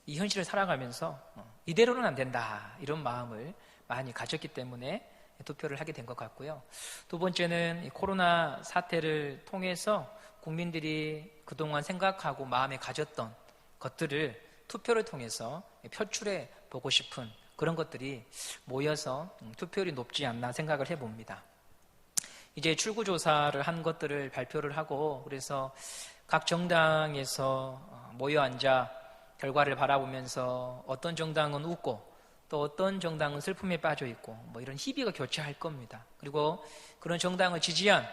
이 현실을 살아가면서 이대로는 안 된다, 이런 마음을 많이 가졌기 때문에 투표를 하게 된 것 같고요. 두 번째는 이 코로나 사태를 통해서 국민들이 그동안 생각하고 마음에 가졌던 것들을 투표를 통해서 표출해 보고 싶은 그런 것들이 모여서 투표율이 높지 않나 생각을 해봅니다. 이제 출구조사를 한 것들을 발표를 하고, 그래서 각 정당에서 모여 앉아 결과를 바라보면서 어떤 정당은 웃고 또 어떤 정당은 슬픔에 빠져 있고 뭐 이런 희비가 교차할 겁니다. 그리고 그런 정당을 지지한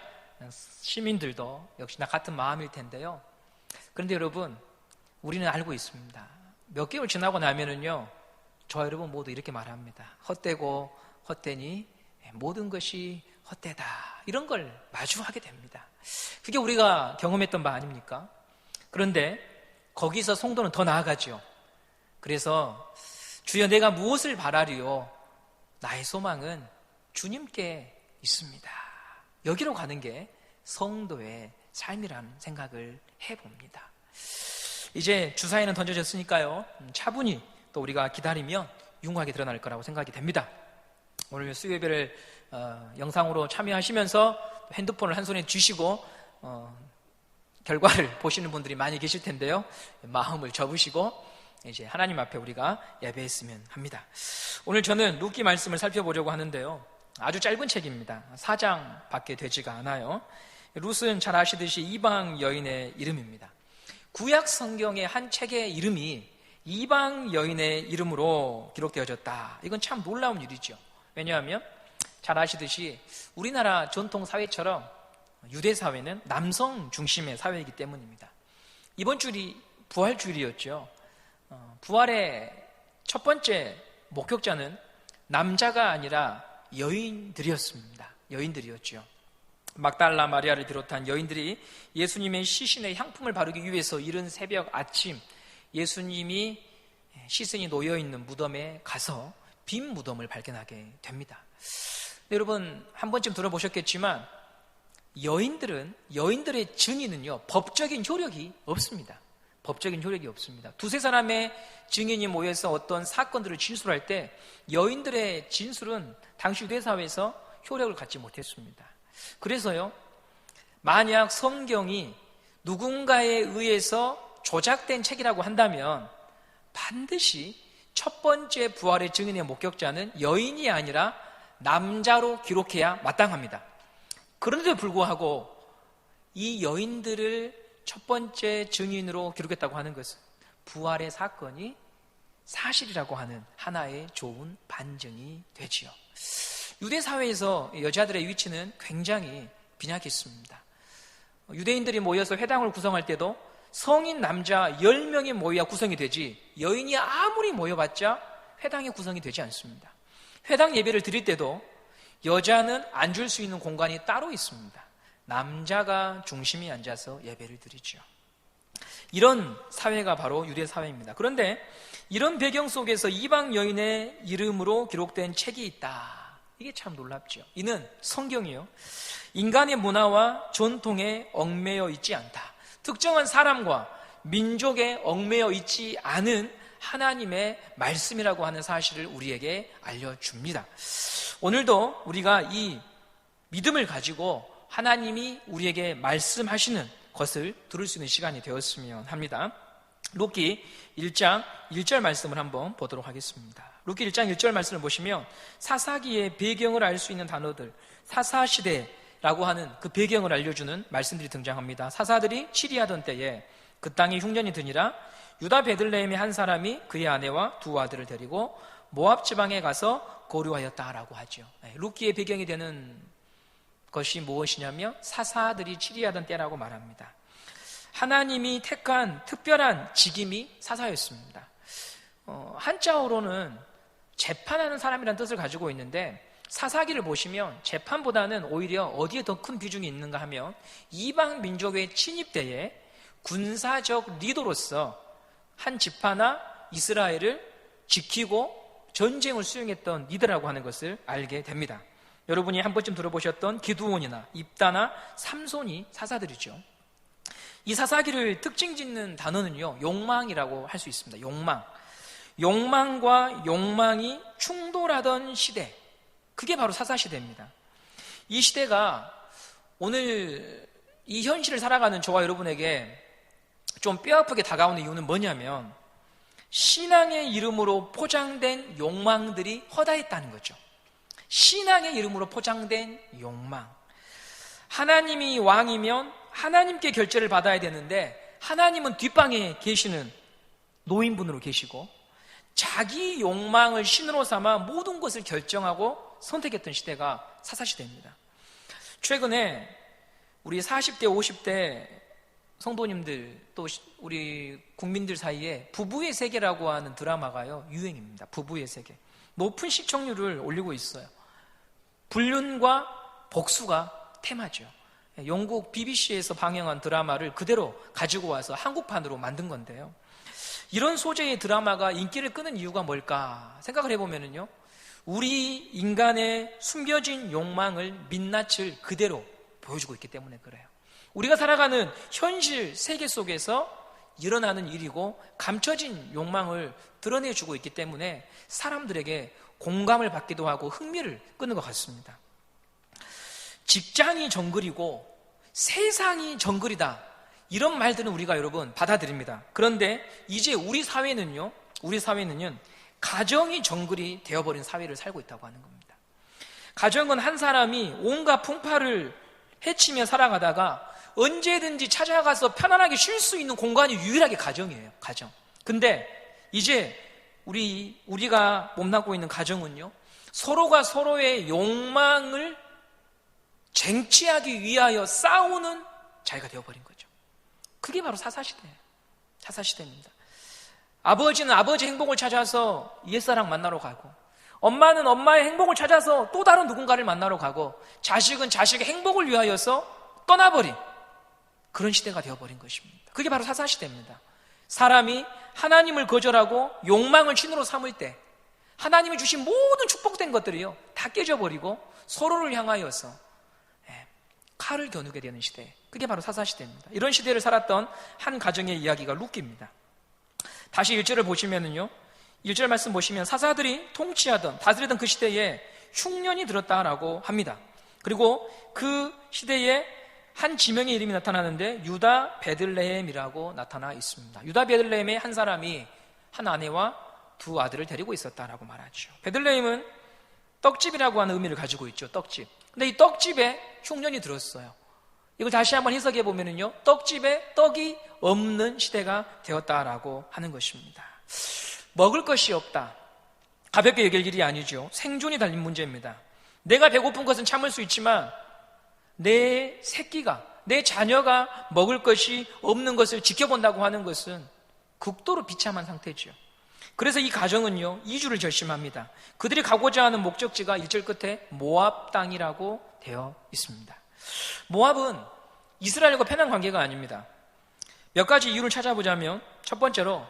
시민들도 역시나 같은 마음일 텐데요. 그런데 여러분, 우리는 알고 있습니다. 몇 개월 지나고 나면은요, 저와 여러분 모두 이렇게 말합니다. 헛되고 헛되니 모든 것이 헛되다, 이런 걸 마주하게 됩니다. 그게 우리가 경험했던 바 아닙니까? 그런데 거기서 성도는 더 나아가죠. 그래서 주여 내가 무엇을 바라리요? 나의 소망은 주님께 있습니다. 여기로 가는 게 성도의 삶이라는 생각을 해봅니다. 이제 주사위는 던져졌으니까요, 차분히 또 우리가 기다리면 융하게 드러날 거라고 생각이 됩니다. 오늘 수요예배를 영상으로 참여하시면서 핸드폰을 한 손에 쥐시고 결과를 보시는 분들이 많이 계실 텐데요, 마음을 접으시고 이제 하나님 앞에 우리가 예배했으면 합니다. 오늘 저는 룻기 말씀을 살펴보려고 하는데요, 아주 짧은 책입니다. 4장밖에 되지가 않아요. 룻은 잘 아시듯이 이방 여인의 이름입니다. 구약 성경의 한 책의 이름이 이방 여인의 이름으로 기록되어졌다. 이건 참 놀라운 일이죠. 왜냐하면 잘 아시듯이 우리나라 전통 사회처럼 유대 사회는 남성 중심의 사회이기 때문입니다. 이번 주일이 부활 주일이었죠. 부활의 첫 번째 목격자는 남자가 아니라 여인들이었습니다. 여인들이었죠. 막달라 마리아를 비롯한 여인들이 예수님의 시신의 향품을 바르기 위해서 이른 새벽 아침 예수님이 시신이 놓여있는 무덤에 가서 빈 무덤을 발견하게 됩니다. 여러분 한 번쯤 들어보셨겠지만 여인들의 증인은요, 법적인 효력이 없습니다. 법적인 효력이 없습니다. 두세 사람의 증인이 모여서 어떤 사건들을 진술할 때 여인들의 진술은 당시 유대 사회에서 효력을 갖지 못했습니다. 그래서요, 만약 성경이 누군가에 의해서 조작된 책이라고 한다면 반드시 첫 번째 부활의 증인의 목격자는 여인이 아니라 남자로 기록해야 마땅합니다. 그런데도 불구하고 이 여인들을 첫 번째 증인으로 기록했다고 하는 것은 부활의 사건이 사실이라고 하는 하나의 좋은 반증이 되지요. 유대 사회에서 여자들의 위치는 굉장히 빈약했습니다. 유대인들이 모여서 회당을 구성할 때도 성인 남자 10명이 모여야 구성이 되지, 여인이 아무리 모여봤자 회당이 구성이 되지 않습니다. 회당 예배를 드릴 때도 여자는 앉을 수 있는 공간이 따로 있습니다. 남자가 중심이 앉아서 예배를 드리죠. 이런 사회가 바로 유대 사회입니다. 그런데 이런 배경 속에서 이방 여인의 이름으로 기록된 책이 있다. 이게 참 놀랍죠. 이는 성경이요, 인간의 문화와 전통에 얽매여 있지 않다. 특정한 사람과 민족에 얽매여 있지 않은 하나님의 말씀이라고 하는 사실을 우리에게 알려줍니다. 오늘도 우리가 이 믿음을 가지고 하나님이 우리에게 말씀하시는 것을 들을 수 있는 시간이 되었으면 합니다. 룻기 1장 1절 말씀을 한번 보도록 하겠습니다. 룻기 1장 1절 말씀을 보시면 사사기의 배경을 알 수 있는 단어들, 사사시대라고 하는 그 배경을 알려주는 말씀들이 등장합니다. 사사들이 치리하던 때에 그 땅에 흉년이 드니라 유다 베들레헴의 한 사람이 그의 아내와 두 아들을 데리고 모압 지방에 가서 거류하였다라고 하죠. 룻기의 배경이 되는 것이 무엇이냐면 사사들이 치리하던 때라고 말합니다. 하나님이 택한 특별한 직임이 사사였습니다. 한자어로는 재판하는 사람이라는 뜻을 가지고 있는데, 사사기를 보시면 재판보다는 오히려 어디에 더 큰 비중이 있는가 하면 이방 민족의 침입 때에 군사적 리더로서 한 지파나 이스라엘을 지키고 전쟁을 수행했던 리더라고 하는 것을 알게 됩니다. 여러분이 한 번쯤 들어보셨던 기드온이나 입다나 삼손이 사사들이죠. 이 사사기를 특징 짓는 단어는요, 욕망이라고 할 수 있습니다. 욕망. 욕망과 욕망이 충돌하던 시대, 그게 바로 사사시대입니다. 이 시대가 오늘 이 현실을 살아가는 저와 여러분에게 좀 뼈아프게 다가오는 이유는 뭐냐면, 신앙의 이름으로 포장된 욕망들이 허다했다는 거죠. 신앙의 이름으로 포장된 욕망. 하나님이 왕이면 하나님께 결제를 받아야 되는데, 하나님은 뒷방에 계시는 노인분으로 계시고, 자기 욕망을 신으로 삼아 모든 것을 결정하고 선택했던 시대가 사사시대입니다. 최근에 우리 40대, 50대 성도님들, 또 우리 국민들 사이에 부부의 세계라고 하는 드라마가요, 유행입니다. 부부의 세계. 높은 시청률을 올리고 있어요. 불륜과 복수가 테마죠. 영국 BBC에서 방영한 드라마를 그대로 가지고 와서 한국판으로 만든 건데요. 이런 소재의 드라마가 인기를 끄는 이유가 뭘까 생각을 해보면요, 우리 인간의 숨겨진 욕망을 민낯을 그대로 보여주고 있기 때문에 그래요. 우리가 살아가는 현실 세계 속에서 일어나는 일이고 감춰진 욕망을 드러내주고 있기 때문에 사람들에게 공감을 받기도 하고 흥미를 끄는 것 같습니다. 직장이 정글이고 세상이 정글이다, 이런 말들은 우리가 여러분 받아들입니다. 그런데 이제 우리 사회는요, 가정이 정글이 되어버린 사회를 살고 있다고 하는 겁니다. 가정은 한 사람이 온갖 풍파를 헤치며 살아가다가 언제든지 찾아가서 편안하게 쉴 수 있는 공간이 유일하게 가정이에요. 가정. 근데 이제 우리가 몸담고 있는 가정은요, 서로가 서로의 욕망을 쟁취하기 위하여 싸우는 자리가 되어버린 거죠. 그게 바로 사사시대예요. 사사시대입니다. 아버지는 아버지의 행복을 찾아서 옛사랑 만나러 가고, 엄마는 엄마의 행복을 찾아서 또 다른 누군가를 만나러 가고, 자식은 자식의 행복을 위하여서 떠나버린 그런 시대가 되어버린 것입니다. 그게 바로 사사시대입니다. 사람이 하나님을 거절하고 욕망을 신으로 삼을 때 하나님이 주신 모든 축복된 것들이요, 다 깨져버리고 서로를 향하여서 칼을 겨누게 되는 시대, 그게 바로 사사시대입니다. 이런 시대를 살았던 한 가정의 이야기가 룻기입니다. 다시 1절을 보시면은요, 1절 말씀 보시면 사사들이 통치하던, 다스리던 그 시대에 흉년이 들었다라고 합니다. 그리고 그 시대에 한 지명의 이름이 나타나는데 유다 베들레헴이라고 나타나 있습니다. 유다 베들레헴의 한 사람이 한 아내와 두 아들을 데리고 있었다라고 말하죠. 베들레헴은 떡집이라고 하는 의미를 가지고 있죠. 떡집. 근데 이 떡집에 흉년이 들었어요. 이걸 다시 한번 해석해 보면은요, 떡집에 떡이 없는 시대가 되었다라고 하는 것입니다. 먹을 것이 없다, 가볍게 얘기할 일이 아니죠. 생존이 달린 문제입니다. 내가 배고픈 것은 참을 수 있지만 내 새끼가, 내 자녀가 먹을 것이 없는 것을 지켜본다고 하는 것은 극도로 비참한 상태죠. 그래서 이 가정은요, 이주를 결심합니다. 그들이 가고자 하는 목적지가 1절 끝에 모압 땅이라고 되어 있습니다. 모압은 이스라엘과 편한 관계가 아닙니다. 몇 가지 이유를 찾아보자면, 첫 번째로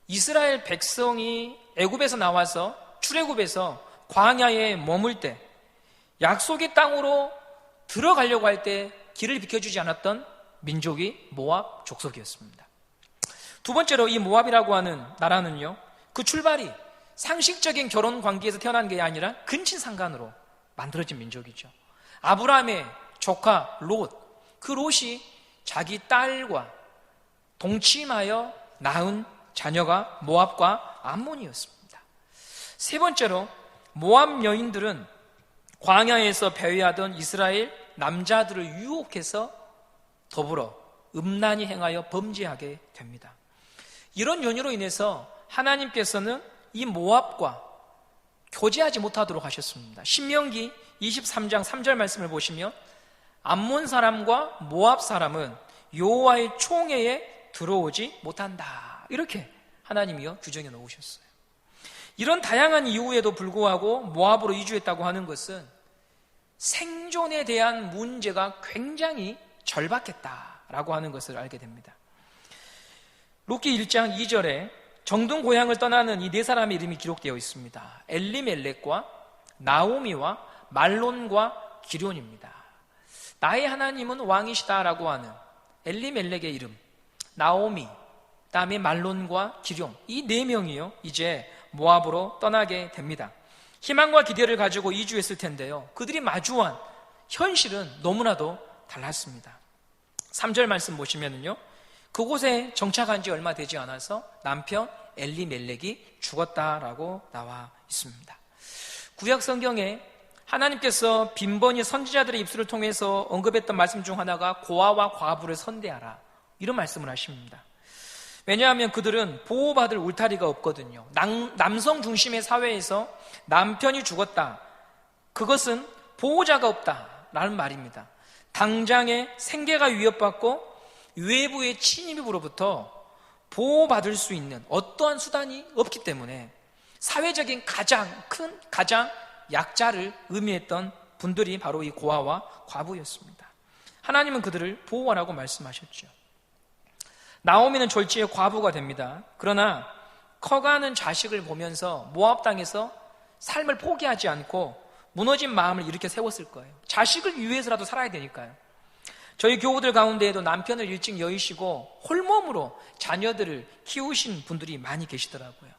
이스라엘 백성이 애굽에서 나와서 출애굽에서 광야에 머물 때 약속의 땅으로 들어가려고 할 때 길을 비켜주지 않았던 민족이 모압 족속이었습니다. 두 번째로 이 모압이라고 하는 나라는요, 그 출발이 상식적인 결혼 관계에서 태어난 게 아니라 근친상간으로 만들어진 민족이죠. 아브라함의 조카 롯, 그 롯이 자기 딸과 동침하여 낳은 자녀가 모압과 암몬이었습니다. 세 번째로 모압 여인들은 광야에서 배회하던 이스라엘 남자들을 유혹해서 더불어 음란히 행하여 범죄하게 됩니다. 이런 연유로 인해서 하나님께서는 이 모압과 교제하지 못하도록 하셨습니다. 신명기 23장 3절 말씀을 보시면 암몬 사람과 모압 사람은 여호와의 총회에 들어오지 못한다, 이렇게 하나님이요 규정해 놓으셨어요. 이런 다양한 이유에도 불구하고 모압으로 이주했다고 하는 것은 생존에 대한 문제가 굉장히 절박했다라고 하는 것을 알게 됩니다. 룻기 1장 2절에 정든 고향을 떠나는 이 네 사람의 이름이 기록되어 있습니다. 엘리멜렉과 나오미와 말론과 기럝입니다. 나의 하나님은 왕이시다라고 하는 엘리멜렉의 이름, 나오미, 다음에 말론과 기럝, 이 네 명이요 이제 모압으로 떠나게 됩니다. 희망과 기대를 가지고 이주했을 텐데요, 그들이 마주한 현실은 너무나도 달랐습니다. 3절 말씀 보시면은요, 그곳에 정착한 지 얼마 되지 않아서 남편 엘리멜렉이 죽었다라고 나와 있습니다. 구약 성경에 하나님께서 빈번히 선지자들의 입술을 통해서 언급했던 말씀 중 하나가 고아와 과부를 선대하라, 이런 말씀을 하십니다. 왜냐하면 그들은 보호받을 울타리가 없거든요. 남성 중심의 사회에서 남편이 죽었다, 그것은 보호자가 없다라는 말입니다. 당장의 생계가 위협받고 외부의 침입으로부터 보호받을 수 있는 어떠한 수단이 없기 때문에 사회적인 가장 큰, 가장 약자를 의미했던 분들이 바로 이 고아와 과부였습니다. 하나님은 그들을 보호하라고 말씀하셨죠. 나오미는 졸지에 과부가 됩니다. 그러나 커가는 자식을 보면서 모압 땅에서 삶을 포기하지 않고 무너진 마음을 이렇게 세웠을 거예요. 자식을 위해서라도 살아야 되니까요. 저희 교우들 가운데에도 남편을 일찍 여의시고 홀몸으로 자녀들을 키우신 분들이 많이 계시더라고요.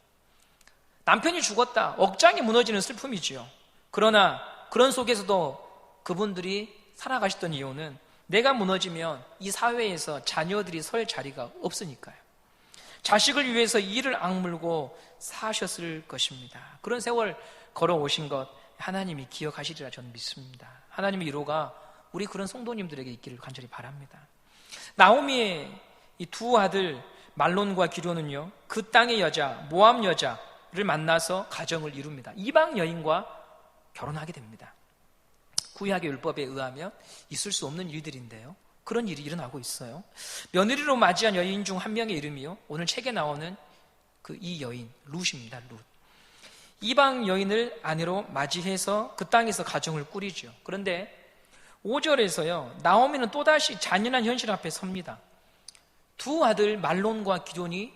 남편이 죽었다, 억장이 무너지는 슬픔이지요. 그러나 그런 속에서도 그분들이 살아가셨던 이유는 내가 무너지면 이 사회에서 자녀들이 설 자리가 없으니까요. 자식을 위해서 이를 악물고 사셨을 것입니다. 그런 세월 걸어오신 것 하나님이 기억하시리라 저는 믿습니다. 하나님의 위로가 우리 그런 성도님들에게 있기를 간절히 바랍니다. 나오미의 이 두 아들 말론과 기럝은요, 그 땅의 여자 모압 여자를 만나서 가정을 이룹니다. 이방 여인과 결혼하게 됩니다. 구약의 율법에 의하면 있을 수 없는 일들인데요, 그런 일이 일어나고 있어요. 며느리로 맞이한 여인 중 한 명의 이름이요, 오늘 책에 나오는 이 여인 룻입니다. 룻. 이방 여인을 아내로 맞이해서 그 땅에서 가정을 꾸리죠. 그런데 5절에서요, 나오미는 또다시 잔인한 현실 앞에 섭니다. 두 아들 말론과 기럝이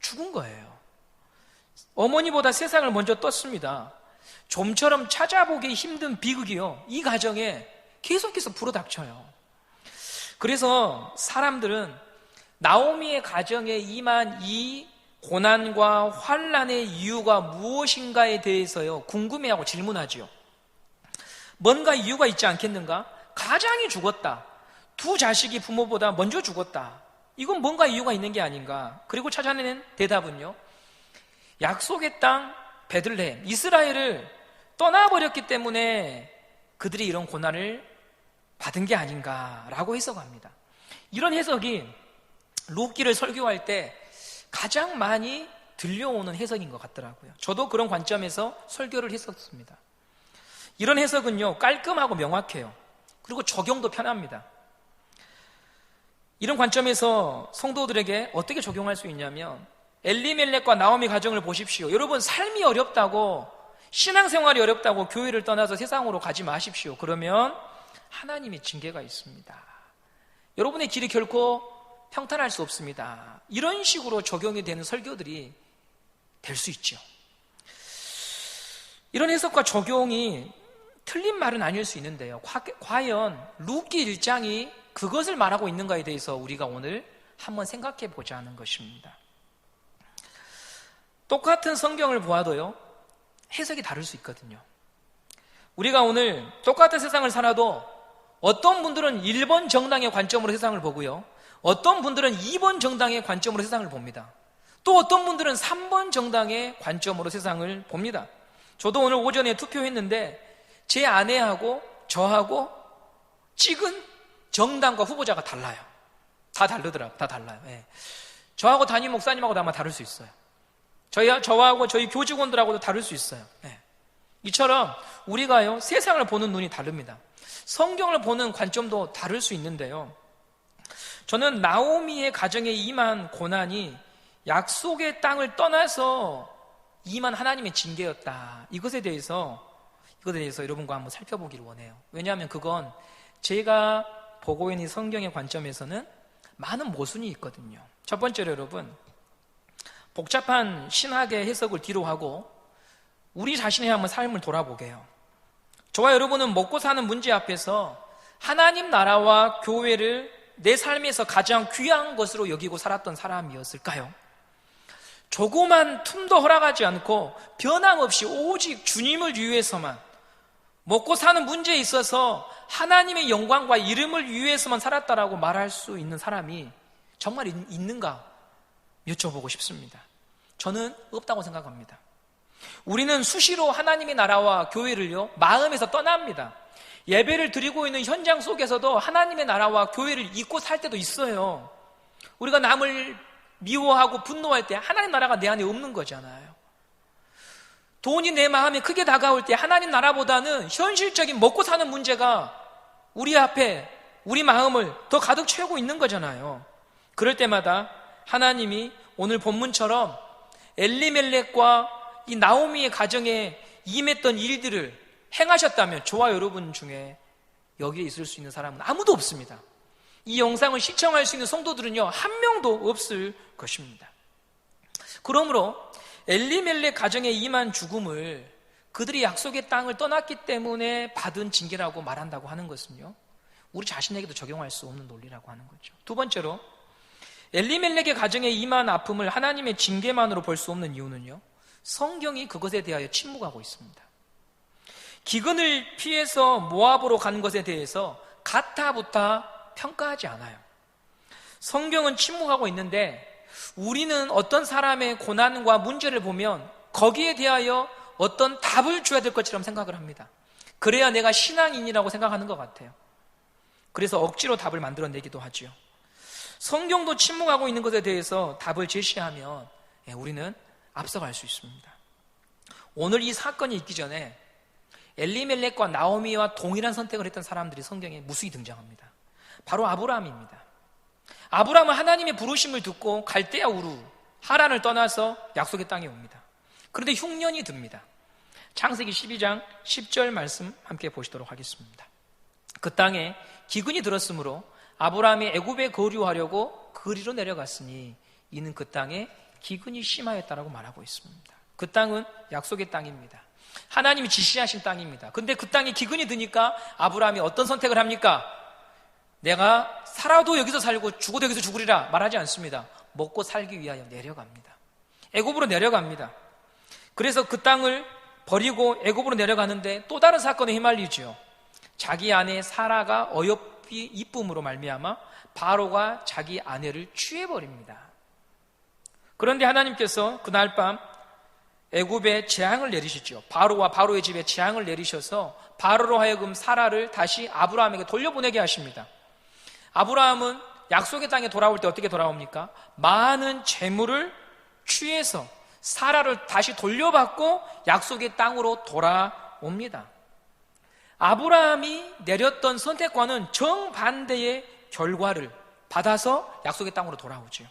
죽은 거예요. 어머니보다 세상을 먼저 떴습니다. 좀처럼 찾아보기 힘든 비극이요, 이 가정에 계속해서 불어닥쳐요. 그래서 사람들은 나오미의 가정에 임한 이 고난과 환난의 이유가 무엇인가에 대해서요 궁금해하고 질문하지요. 뭔가 이유가 있지 않겠는가? 가장이 죽었다, 두 자식이 부모보다 먼저 죽었다, 이건 뭔가 이유가 있는 게 아닌가? 그리고 찾아내는 대답은요, 약속의 땅 베들레헴, 이스라엘을 떠나버렸기 때문에 그들이 이런 고난을 받은 게 아닌가라고 해석합니다. 이런 해석이 룻기를 설교할 때 가장 많이 들려오는 해석인 것 같더라고요. 저도 그런 관점에서 설교를 했었습니다. 이런 해석은요, 깔끔하고 명확해요. 그리고 적용도 편합니다. 이런 관점에서 성도들에게 어떻게 적용할 수 있냐면, 엘리멜렉과 나오미 가정을 보십시오. 여러분, 삶이 어렵다고, 신앙생활이 어렵다고 교회를 떠나서 세상으로 가지 마십시오. 그러면 하나님의 징계가 있습니다. 여러분의 길이 결코 평탄할 수 없습니다. 이런 식으로 적용이 되는 설교들이 될 수 있죠. 이런 해석과 적용이 틀린 말은 아닐 수 있는데요, 과연 룻기 1장이 그것을 말하고 있는가에 대해서 우리가 오늘 한번 생각해 보자는 것입니다. 똑같은 성경을 보아도요, 해석이 다를 수 있거든요. 우리가 오늘 똑같은 세상을 살아도 어떤 분들은 1번 정당의 관점으로 세상을 보고요, 어떤 분들은 2번 정당의 관점으로 세상을 봅니다. 또 어떤 분들은 3번 정당의 관점으로 세상을 봅니다. 저도 오늘 오전에 투표했는데 제 아내하고 저하고 찍은 정당과 후보자가 달라요. 다 다르더라고요. 다 달라요. 예. 저하고 담임 목사님하고도 아마 다를 수 있어요. 저하고 저희 교직원들하고도 다를 수 있어요. 예. 이처럼 우리가요, 세상을 보는 눈이 다릅니다. 성경을 보는 관점도 다를 수 있는데요, 저는 나오미의 가정에 임한 고난이 약속의 땅을 떠나서 임한 하나님의 징계였다, 이것에 대해서 여러분과 한번 살펴보기를 원해요. 왜냐하면 그건 제가 보고 있는 성경의 관점에서는 많은 모순이 있거든요. 첫 번째로 여러분, 복잡한 신학의 해석을 뒤로 하고 우리 자신의 한번 삶을 돌아보게요. 저와 여러분은 먹고 사는 문제 앞에서 하나님 나라와 교회를 내 삶에서 가장 귀한 것으로 여기고 살았던 사람이었을까요? 조그만 틈도 허락하지 않고 변함없이 오직 주님을 위해서만, 먹고 사는 문제에 있어서 하나님의 영광과 이름을 위해서만 살았다라고 말할 수 있는 사람이 정말 있는가 여쭤보고 싶습니다. 저는 없다고 생각합니다. 우리는 수시로 하나님의 나라와 교회를요, 마음에서 떠납니다. 예배를 드리고 있는 현장 속에서도 하나님의 나라와 교회를 잊고 살 때도 있어요. 우리가 남을 미워하고 분노할 때 하나님 나라가 내 안에 없는 거잖아요. 돈이 내 마음에 크게 다가올 때 하나님 나라보다는 현실적인 먹고 사는 문제가 우리 앞에 우리 마음을 더 가득 채우고 있는 거잖아요. 그럴 때마다 하나님이 오늘 본문처럼 엘리멜렉과 이 나오미의 가정에 임했던 일들을 행하셨다면 저와 여러분 중에 여기에 있을 수 있는 사람은 아무도 없습니다. 이 영상을 시청할 수 있는 성도들은요, 한 명도 없을 것입니다. 그러므로 엘리멜렉 가정에 임한 죽음을 그들이 약속의 땅을 떠났기 때문에 받은 징계라고 말한다고 하는 것은요, 우리 자신에게도 적용할 수 없는 논리라고 하는 거죠. 두 번째로, 엘리멜렉의 가정에 임한 아픔을 하나님의 징계만으로 볼 수 없는 이유는요, 성경이 그것에 대하여 침묵하고 있습니다. 기근을 피해서 모압으로 간 것에 대해서 가타부타 평가하지 않아요. 성경은 침묵하고 있는데 우리는 어떤 사람의 고난과 문제를 보면 거기에 대하여 어떤 답을 줘야 될 것처럼 생각을 합니다. 그래야 내가 신앙인이라고 생각하는 것 같아요. 그래서 억지로 답을 만들어내기도 하죠. 성경도 침묵하고 있는 것에 대해서 답을 제시하면 우리는 앞서갈 수 있습니다. 오늘 이 사건이 있기 전에 엘리멜렉과 나오미와 동일한 선택을 했던 사람들이 성경에 무수히 등장합니다. 바로 아브라함입니다. 아브라함은 하나님의 부르심을 듣고 갈대아 우루 하란을 떠나서 약속의 땅에 옵니다. 그런데 흉년이 듭니다. 창세기 12장 10절 말씀 함께 보시도록 하겠습니다. 그 땅에 기근이 들었으므로 아브라함이 애굽에 거류하려고 그리로 내려갔으니 이는 그 땅에 기근이 심하였다라고 말하고 있습니다. 그 땅은 약속의 땅입니다. 하나님이 지시하신 땅입니다. 근데 그 땅에 기근이 드니까 아브라함이 어떤 선택을 합니까? 내가 살아도 여기서 살고 죽어도 여기서 죽으리라 말하지 않습니다. 먹고 살기 위하여 내려갑니다. 애굽으로 내려갑니다. 그래서 그 땅을 버리고 애굽으로 내려가는데 또 다른 사건에 휘말리죠. 자기 아내 사라가 어여삐 이쁨으로 말미암아 바로가 자기 아내를 취해버립니다. 그런데 하나님께서 그날 밤 애굽에 재앙을 내리시죠. 바로와 바로의 집에 재앙을 내리셔서 바로로 하여금 사라를 다시 아브라함에게 돌려보내게 하십니다. 아브라함은 약속의 땅에 돌아올 때 어떻게 돌아옵니까? 많은 재물을 취해서 사라를 다시 돌려받고 약속의 땅으로 돌아옵니다. 아브라함이 내렸던 선택과는 정반대의 결과를 받아서 약속의 땅으로 돌아오죠.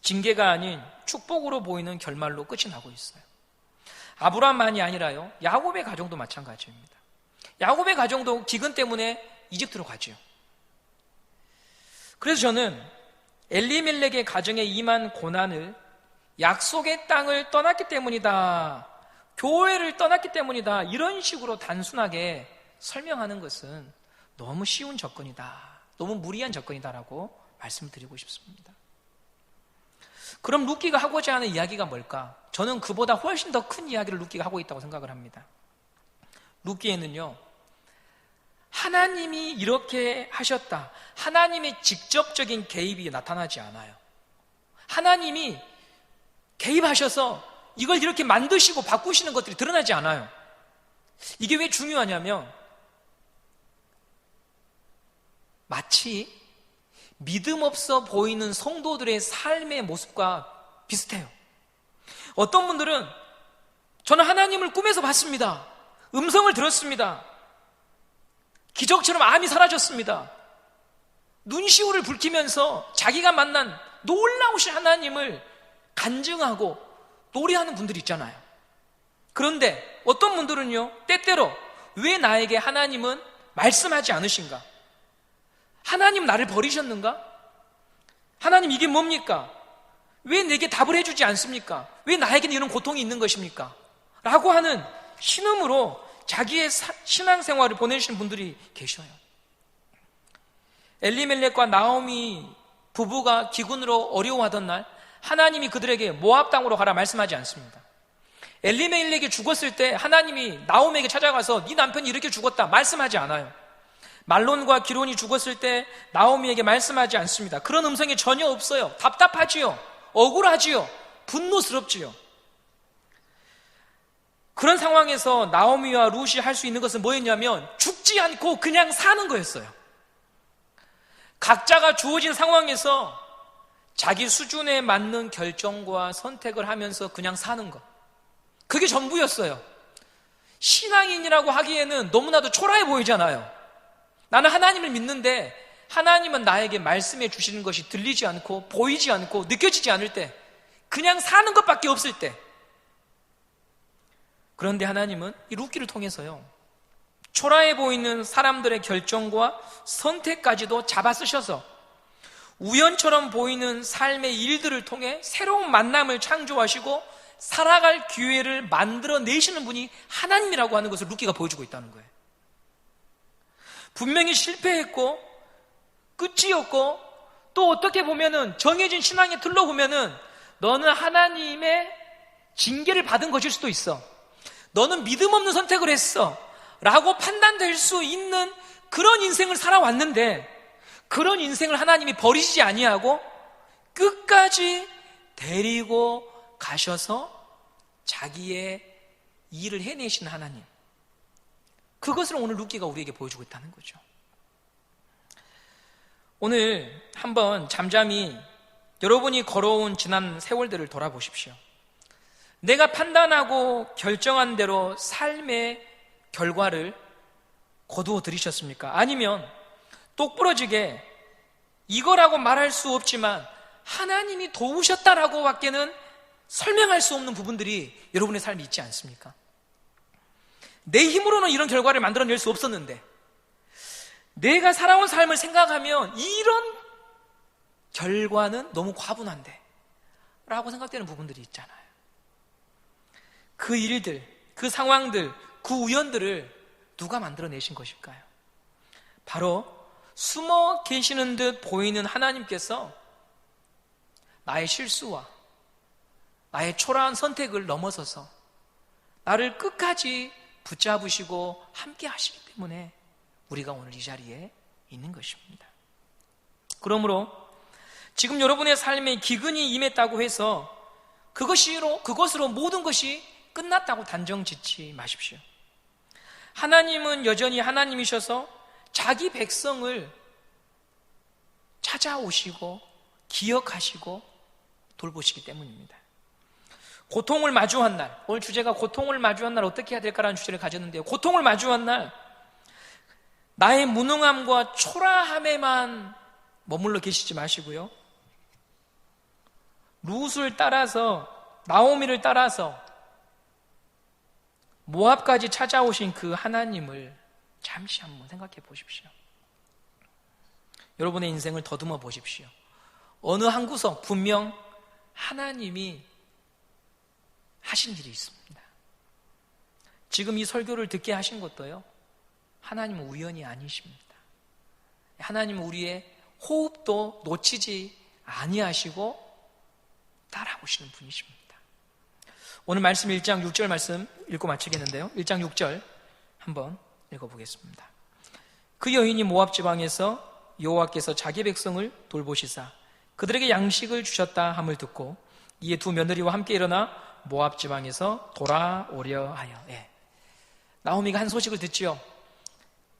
징계가 아닌 축복으로 보이는 결말로 끝이 나고 있어요. 아브라함만이 아니라요, 야곱의 가정도 마찬가지입니다. 야곱의 가정도 기근 때문에 이집트로 가죠. 그래서 저는 엘리멜렉의 가정에 임한 고난을 약속의 땅을 떠났기 때문이다, 교회를 떠났기 때문이다, 이런 식으로 단순하게 설명하는 것은 너무 쉬운 접근이다, 너무 무리한 접근이다라고 말씀드리고 싶습니다. 그럼 룻기가 하고자 하는 이야기가 뭘까? 저는 그보다 훨씬 더 큰 이야기를 룻기가 하고 있다고 생각을 합니다. 룻기에는요, 하나님이 이렇게 하셨다, 하나님의 직접적인 개입이 나타나지 않아요. 하나님이 개입하셔서 이걸 이렇게 만드시고 바꾸시는 것들이 드러나지 않아요. 이게 왜 중요하냐면 마치 믿음 없어 보이는 성도들의 삶의 모습과 비슷해요. 어떤 분들은 저는 하나님을 꿈에서 봤습니다. 음성을 들었습니다. 기적처럼 암이 사라졌습니다. 눈시울을 붉히면서 자기가 만난 놀라우신 하나님을 간증하고 노래하는 분들이 있잖아요. 그런데 어떤 분들은요, 때때로 왜 나에게 하나님은 말씀하지 않으신가? 하나님 나를 버리셨는가? 하나님 이게 뭡니까? 왜 내게 답을 해주지 않습니까? 왜 나에게는 이런 고통이 있는 것입니까? 라고 하는 신음으로 자기의 신앙생활을 보내시는 분들이 계셔요. 엘리멜렉과 나오미 부부가 기근으로 어려워하던 날 하나님이 그들에게 모압 땅으로 가라 말씀하지 않습니다. 엘리멜렉이 죽었을 때 하나님이 나오미에게 찾아가서 네 남편이 이렇게 죽었다 말씀하지 않아요. 말론과 기론이 죽었을 때 나오미에게 말씀하지 않습니다. 그런 음성이 전혀 없어요. 답답하지요. 억울하지요. 분노스럽지요. 그런 상황에서 나오미와 룻이 할 수 있는 것은 뭐였냐면 죽지 않고 그냥 사는 거였어요. 각자가 주어진 상황에서 자기 수준에 맞는 결정과 선택을 하면서 그냥 사는 것. 그게 전부였어요. 신앙인이라고 하기에는 너무나도 초라해 보이잖아요. 나는 하나님을 믿는데 하나님은 나에게 말씀해 주시는 것이 들리지 않고 보이지 않고 느껴지지 않을 때 그냥 사는 것밖에 없을 때, 그런데 하나님은 이 룻기를 통해서요 초라해 보이는 사람들의 결정과 선택까지도 잡아 쓰셔서 우연처럼 보이는 삶의 일들을 통해 새로운 만남을 창조하시고 살아갈 기회를 만들어내시는 분이 하나님이라고 하는 것을 룻기가 보여주고 있다는 거예요. 분명히 실패했고 끝이었고 또 어떻게 보면은 정해진 신앙의 틀로 보면은 너는 하나님의 징계를 받은 것일 수도 있어. 너는 믿음 없는 선택을 했어 라고 판단될 수 있는 그런 인생을 살아왔는데 그런 인생을 하나님이 버리시지 아니하고 끝까지 데리고 가셔서 자기의 일을 해내신 하나님, 그것을 오늘 룻기가 우리에게 보여주고 있다는 거죠. 오늘 한번 잠잠히 여러분이 걸어온 지난 세월들을 돌아보십시오. 내가 판단하고 결정한 대로 삶의 결과를 거두어 들이셨습니까? 아니면 똑부러지게 이거라고 말할 수 없지만 하나님이 도우셨다라고 밖에는 설명할 수 없는 부분들이 여러분의 삶에 있지 않습니까? 내 힘으로는 이런 결과를 만들어낼 수 없었는데 내가 살아온 삶을 생각하면 이런 결과는 너무 과분한데 라고 생각되는 부분들이 있잖아요. 그 일들, 그 상황들, 그 우연들을 누가 만들어내신 것일까요? 바로 숨어 계시는 듯 보이는 하나님께서 나의 실수와 나의 초라한 선택을 넘어서서 나를 끝까지 붙잡으시고 함께 하시기 때문에 우리가 오늘 이 자리에 있는 것입니다. 그러므로 지금 여러분의 삶에 기근이 임했다고 해서 그것으로 모든 것이 끝났다고 단정 짓지 마십시오. 하나님은 여전히 하나님이셔서 자기 백성을 찾아오시고 기억하시고 돌보시기 때문입니다. 고통을 마주한 날, 오늘 주제가 고통을 마주한 날 어떻게 해야 될까라는 주제를 가졌는데요. 고통을 마주한 날 나의 무능함과 초라함에만 머물러 계시지 마시고요. 룻을 따라서, 나오미를 따라서 모압까지 찾아오신 그 하나님을 잠시 한번 생각해 보십시오. 여러분의 인생을 더듬어 보십시오. 어느 한 구석 분명 하나님이 하신 일이 있습니다. 지금 이 설교를 듣게 하신 것도요, 하나님은 우연이 아니십니다. 하나님은 우리의 호흡도 놓치지 아니하시고 따라오시는 분이십니다. 오늘 말씀 1장 6절 말씀 읽고 마치겠는데요, 1장 6절 한번 읽어보겠습니다. 그 여인이 모압 지방에서 여호와께서 자기 백성을 돌보시사 그들에게 양식을 주셨다 함을 듣고 이에 두 며느리와 함께 일어나 모압 지방에서 돌아오려 하여. 나오미가 한 소식을 듣지요.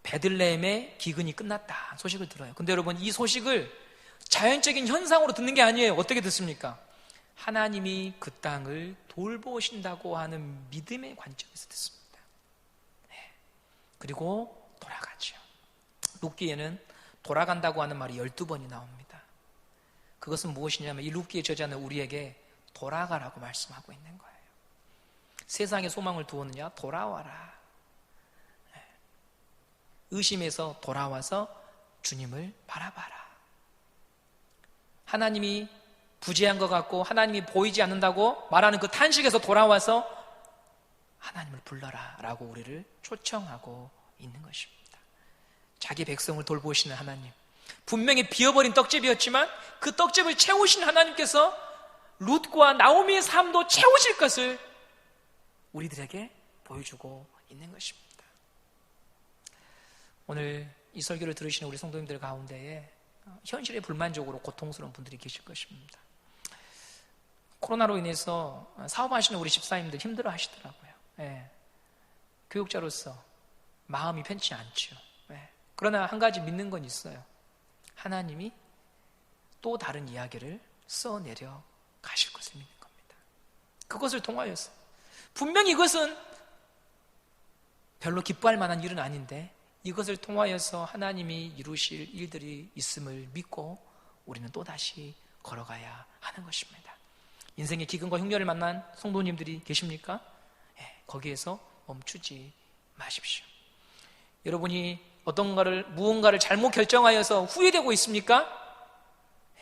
베들레헴의 기근이 끝났다 소식을 들어요. 근데 여러분, 이 소식을 자연적인 현상으로 듣는 게 아니에요. 어떻게 듣습니까? 하나님이 그 땅을 돌보신다고 하는 믿음의 관점에서 듣습니다. 그리고 돌아가죠. 룻기에는 돌아간다고 하는 말이 12번이 나옵니다. 그것은 무엇이냐면 이 룻기의 저자는 우리에게 돌아가라고 말씀하고 있는 거예요. 세상에 소망을 두었느냐? 돌아와라. 의심에서 돌아와서 주님을 바라봐라. 하나님이 부재한 것 같고 하나님이 보이지 않는다고 말하는 그 탄식에서 돌아와서 하나님을 불러라 라고 우리를 초청하고 있는 것입니다. 자기 백성을 돌보시는 하나님, 분명히 비어버린 떡집이었지만 그 떡집을 채우신 하나님께서 룻과 나오미의 삶도 채우실 것을 우리들에게 보여주고 있는 것입니다. 오늘 이 설교를 들으시는 우리 성도님들 가운데에 현실에 불만족으로 고통스러운 분들이 계실 것입니다. 코로나로 인해서 사업하시는 우리 집사님들 힘들어 하시더라고요. 예. 교육자로서 마음이 편치 않죠. 예. 그러나 한 가지 믿는 건 있어요. 하나님이 또 다른 이야기를 써내려 가실 것을 믿는 겁니다. 그것을 통하여서 분명히 이것은 별로 기뻐할 만한 일은 아닌데 이것을 통하여서 하나님이 이루실 일들이 있음을 믿고 우리는 또다시 걸어가야 하는 것입니다. 인생의 기근과 흉년을 만난 성도님들이 계십니까? 거기에서 멈추지 마십시오. 여러분이 무언가를 잘못 결정하여서 후회되고 있습니까?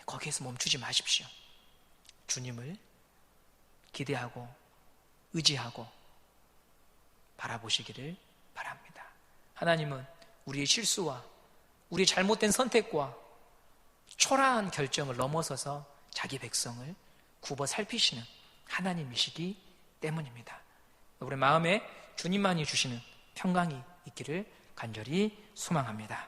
거기에서 멈추지 마십시오. 주님을 기대하고 의지하고 바라보시기를 바랍니다. 하나님은 우리의 실수와 우리의 잘못된 선택과 초라한 결정을 넘어서서 자기 백성을 굽어 살피시는 하나님이시기 때문입니다. 우리 마음에 주님만이 주시는 평강이 있기를 간절히 소망합니다.